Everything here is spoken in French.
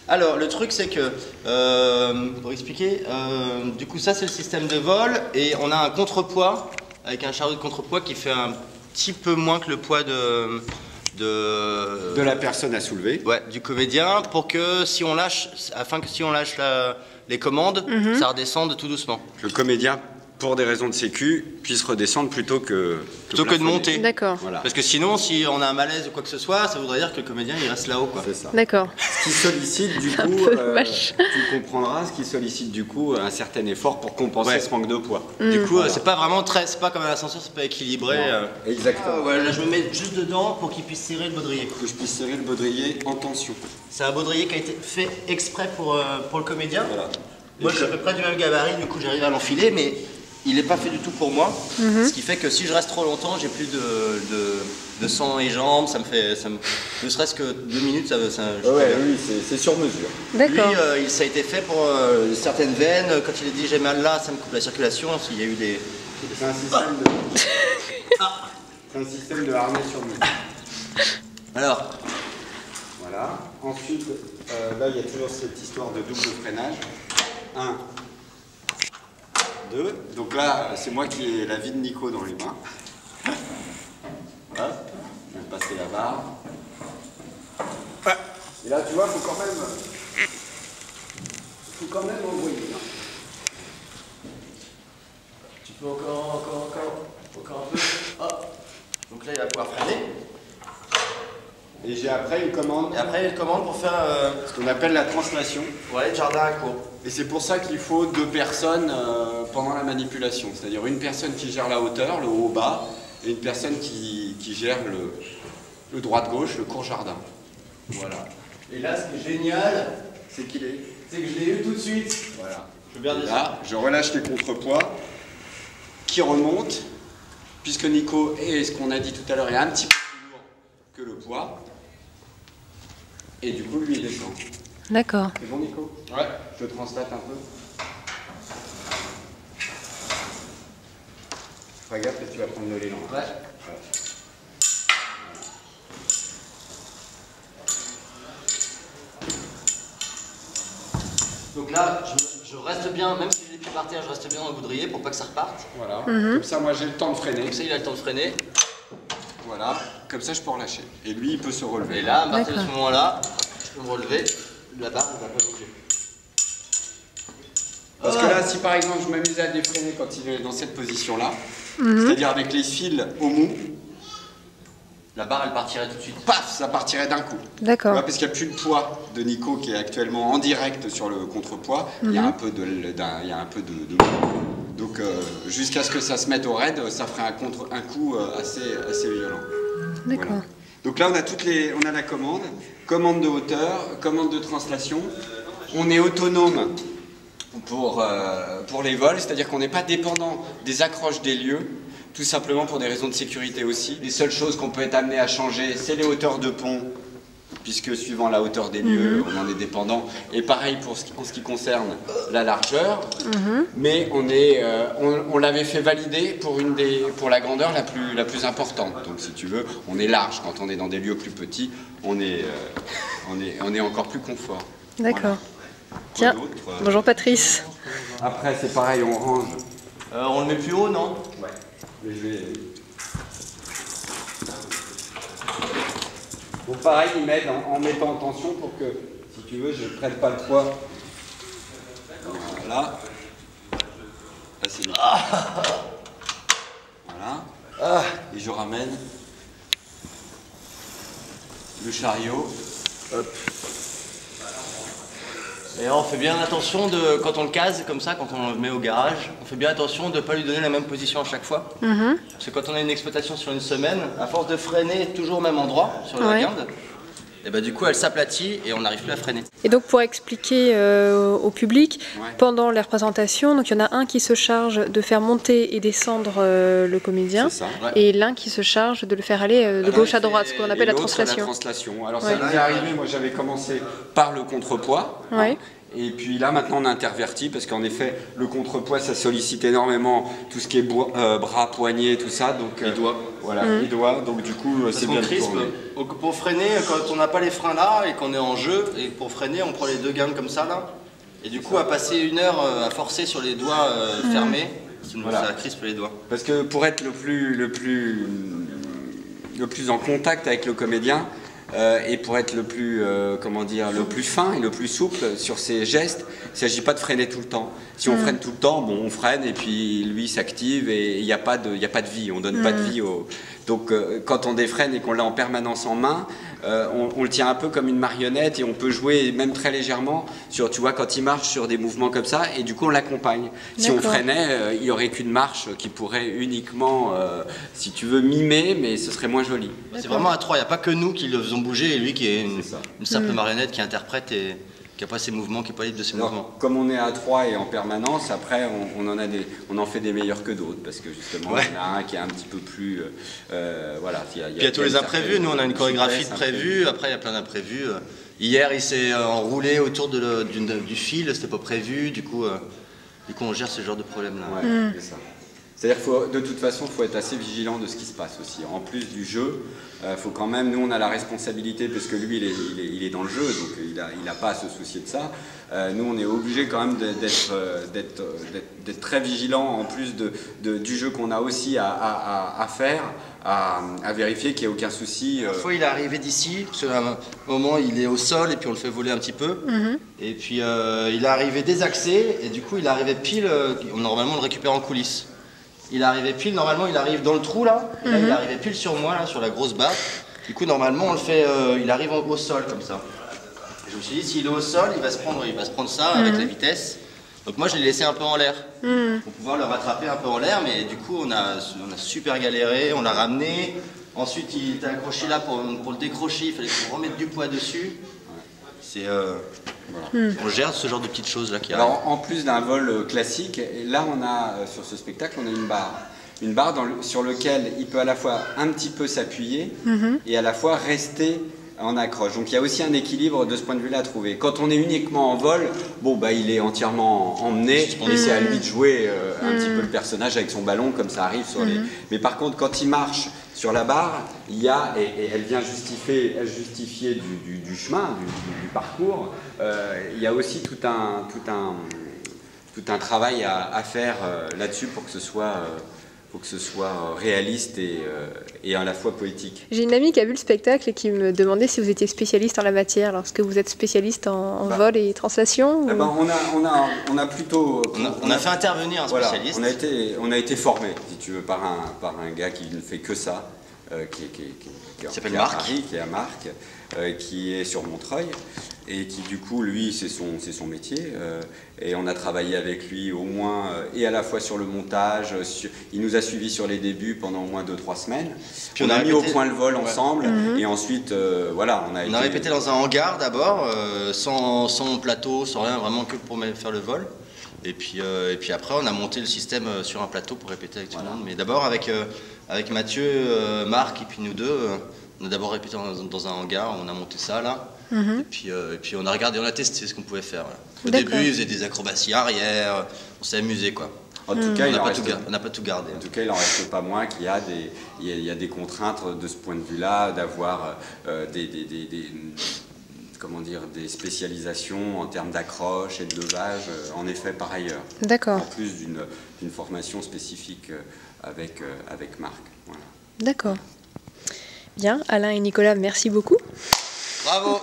Alors, le truc, c'est que, pour expliquer, du coup, ça, c'est le système de vol, et on a un contrepoids, avec un chariot de contrepoids qui fait un petit peu moins que le poids de la personne à soulever. Ouais, du comédien, pour que si on lâche, afin que si on lâche les commandes, ça redescende tout doucement. Le comédien, pour des raisons de sécu, puisse redescendre plutôt que de monter. D'accord. Voilà. Parce que sinon, si on a un malaise ou quoi que ce soit, ça voudrait dire que le comédien il reste là-haut, quoi. C'est ça. D'accord. Ce qui sollicite du coup, tu comprendras, ce qui sollicite du coup un certain effort pour compenser ce manque de poids. Du coup, c'est pas vraiment c'est pas comme un ascenseur, c'est pas équilibré. Exactement. Ouais, là, je me mets juste dedans pour qu'il puisse serrer le baudrier. Que je puisse serrer le baudrier en tension. C'est un baudrier qui a été fait exprès pour le comédien. Voilà. Moi, je suis à peu près du même gabarit, du coup, j'arrive à l'enfiler, mais il n'est pas fait du tout pour moi. Ce qui fait que si je reste trop longtemps, j'ai plus de sang dans les jambes, ne serait-ce que 2 minutes, oui, c'est sur mesure. D'accord. Lui, ça a été fait pour certaines veines. Quand il a dit j'ai mal là, ça me coupe la circulation. Il y a eu des... C'est un système de harnais sur mesure. Alors. Voilà. Ensuite, là, il y a toujours cette histoire de double freinage. 1, 2. Donc là, c'est moi qui ai la vie de Nico dans les mains. Hop, je vais passer la barre. Et là, tu vois, il faut quand même envoyer. Tu peux encore un peu. Hop. Donc là, il va pouvoir freiner. Et j'ai après une commande. Et après, une commande pour faire ce qu'on appelle la translation. Ouais, jardin à court. Et c'est pour ça qu'il faut 2 personnes pendant la manipulation. C'est-à-dire une personne qui gère la hauteur, le haut-bas, et une personne qui gère le droite-gauche, le court jardin. Voilà. Et là, ce qui est génial, c'est que je l'ai eu tout de suite. Voilà. Je veux bien dire là, je relâche les contrepoids qui remontent, puisque Nico est, ce qu'on a dit tout à l'heure, est un petit peu plus lourd que le poids. Et du coup, lui, il descend. D'accord. C'est bon, Nico? Ouais. Je translate un peu. Fais gaffe que tu vas prendre de l'élan. Ouais. Donc là, je reste bien, même si les pieds par terre, je reste bien dans le baudrier pour pas que ça reparte. Voilà. Comme ça, moi, j'ai le temps de freiner. Comme ça, il a le temps de freiner. Voilà. Comme ça, je peux relâcher. Et lui, il peut se relever. Et là, à partir de ce moment-là, je peux me relever. La barre ne va pas bouger. Parce que là, si par exemple, je m'amusais à défreiner quand il est dans cette position-là, c'est-à-dire avec les fils au mou, la barre, elle partirait tout de suite. Paf, ça partirait d'un coup. D'accord. Parce qu'il n'y a plus de poids de Nico qui est actuellement en direct sur le contrepoids. Il y a un peu de donc jusqu'à ce que ça se mette au raid, ça ferait un coup assez violent. D'accord. Voilà. Donc là, on a la commande de hauteur, commande de translation. On est autonome pour les vols, c'est-à-dire qu'on n'est pas dépendant des accroches des lieux, tout simplement pour des raisons de sécurité aussi. Les seules choses qu'on peut être amené à changer, c'est les hauteurs de pont, puisque suivant la hauteur des lieux, on en est dépendant. Et pareil en ce qui concerne la largeur, mais on l'avait fait valider pour la grandeur la plus importante. Donc si tu veux, on est large. Quand on est dans des lieux plus petits, on est encore plus confort. D'accord. Voilà. Tiens, bonjour Patrice. Après, c'est pareil, on range. On le met plus haut, non? Ouais. Mais je vais... Donc pareil, il m'aide en mettant en tension pour que, si tu veux, je ne prenne pas le poids. Voilà. Là, c'est bien. Voilà. Et je ramène le chariot. Hop. Et on fait bien attention quand on le case comme ça, quand on le met au garage, on fait bien attention de ne pas lui donner la même position à chaque fois. Parce que quand on a une exploitation sur une semaine, à force de freiner toujours au même endroit sur la guinde, et bah du coup elle s'aplatit et on n'arrive plus à freiner. Et donc pour expliquer au public, pendant les représentations, donc il y en a un qui se charge de faire monter et descendre le comédien, et l'un qui se charge de le faire aller de gauche à droite, ce qu'on appelle la translation. Alors ça nous est arrivé, moi j'avais commencé par le contrepoids, Et puis là, maintenant, on intervertit parce qu'en effet, le contrepoids, ça sollicite énormément tout ce qui est bras, poignets, tout ça. Donc, les doigts. Voilà, les doigts. Donc du coup, c'est bien de tourner. Pour freiner, quand on n'a pas les freins là et qu'on est en jeu, et pour freiner, on prend les deux gammes comme ça là. Et du coup, à passer 1 heure à forcer sur les doigts fermés, ça crispe les doigts. Parce que pour être le plus en contact avec le comédien, et pour être le plus, le plus fin et le plus souple sur ses gestes, il ne s'agit pas de freiner tout le temps. Si on freine tout le temps, bon, on freine et puis lui s'active et il n'y a pas de vie, on ne donne pas de vie au... Donc quand on défreine et qu'on l'a en permanence en main, on le tient un peu comme une marionnette et on peut jouer même très légèrement sur, tu vois, quand il marche sur des mouvements comme ça et du coup on l'accompagne. Si on freinait, il n'y aurait qu'une marche qui pourrait uniquement, si tu veux, mimer, mais ce serait moins joli. C'est vraiment à 3, il n'y a pas que nous qui le faisons bouger et lui qui est une simple marionnette qui interprète et qui n'a pas ses mouvements, qui n'est pas libre de ses mouvements. Comme on est à 3 et en permanence, après on en fait des meilleurs que d'autres parce que justement il y en a un qui est un petit peu plus... voilà. Il y a tous les imprévus, nous on a une chorégraphie de prévus, après il y a plein d'imprévus. Hier il s'est enroulé autour du fil, c'était pas prévu, du coup on gère ce genre de problème là. Ouais, c'est ça. C'est-à-dire que de toute façon, il faut être assez vigilant de ce qui se passe aussi. En plus du jeu, faut quand même, nous on a la responsabilité, parce que lui il est dans le jeu, donc il n'a pas à se soucier de ça. Nous on est obligé quand même d'être très vigilant, en plus du jeu qu'on a aussi à faire, à vérifier qu'il n'y ait aucun souci. Une fois il est arrivé d'ici, parce qu'à un moment il est au sol et puis on le fait voler un petit peu. Et puis il est arrivé désaxé et du coup il est arrivé pile, normalement on le récupère en coulisses. Il est arrivé pile, normalement il arrive dans le trou là, et là il est arrivé pile sur moi, là, sur la grosse barre. Du coup normalement on le fait, il arrive au sol comme ça. Et je me suis dit s'il est au sol, il va se prendre ça avec la vitesse. Donc moi je l'ai laissé un peu en l'air, pour pouvoir le rattraper un peu en l'air, mais du coup on a super galéré, on l'a ramené. Ensuite il était accroché là pour le décrocher, il fallait qu'on remette du poids dessus. C'est... On gère ce genre de petites choses là qui arrivent. Alors en plus d'un vol classique, là on a sur ce spectacle on a une barre sur laquelle il peut à la fois un petit peu s'appuyer et à la fois rester en accroche. Donc il y a aussi un équilibre de ce point de vue là à trouver. Quand on est uniquement en vol, bon bah il est entièrement emmené et c'est à lui de jouer un petit peu le personnage avec son ballon comme ça arrive sur les... Mais par contre quand il marche sur la barre, il y a, et elle vient justifier du chemin, du parcours, il y a aussi tout un travail à faire là-dessus pour que ce soit réaliste et à la fois poétique. J'ai une amie qui a vu le spectacle et qui me demandait si vous étiez spécialiste en la matière, lorsque vous êtes spécialiste en vol et translation. Ou... on a plutôt... On a fait intervenir un spécialiste. Voilà, on a été formé, si tu veux, par un gars qui ne fait que ça, qui s'appelle Marc, qui est à Marc, qui est sur Montreuil. Et qui du coup, lui, c'est son métier. Et on a travaillé avec lui au moins, et à la fois sur le montage, il nous a suivis sur les débuts pendant au moins 2-3 semaines. Puis on a mis au point le vol ensemble, et ensuite, voilà, on a répété dans un hangar d'abord, sans plateau, sans rien, vraiment que pour faire le vol. Et puis après, on a monté le système sur un plateau pour répéter avec tout le monde. Mais d'abord avec Mathieu, Marc et puis nous deux, on a d'abord répété dans un hangar, on a monté ça là. Et puis on a regardé, on a testé ce qu'on pouvait faire. Voilà. Au début, ils faisaient des acrobaties arrière, on s'est amusé quoi. En tout cas, on n'a pas tout gardé. En tout cas, il n'en reste pas moins qu'il y a des contraintes de ce point de vue-là, d'avoir des spécialisations en termes d'accroche et de levage, en effet, par ailleurs. D'accord. En plus d'une formation spécifique avec Marc. Voilà. D'accord. Bien, Alain et Nicolas, merci beaucoup. Bravo.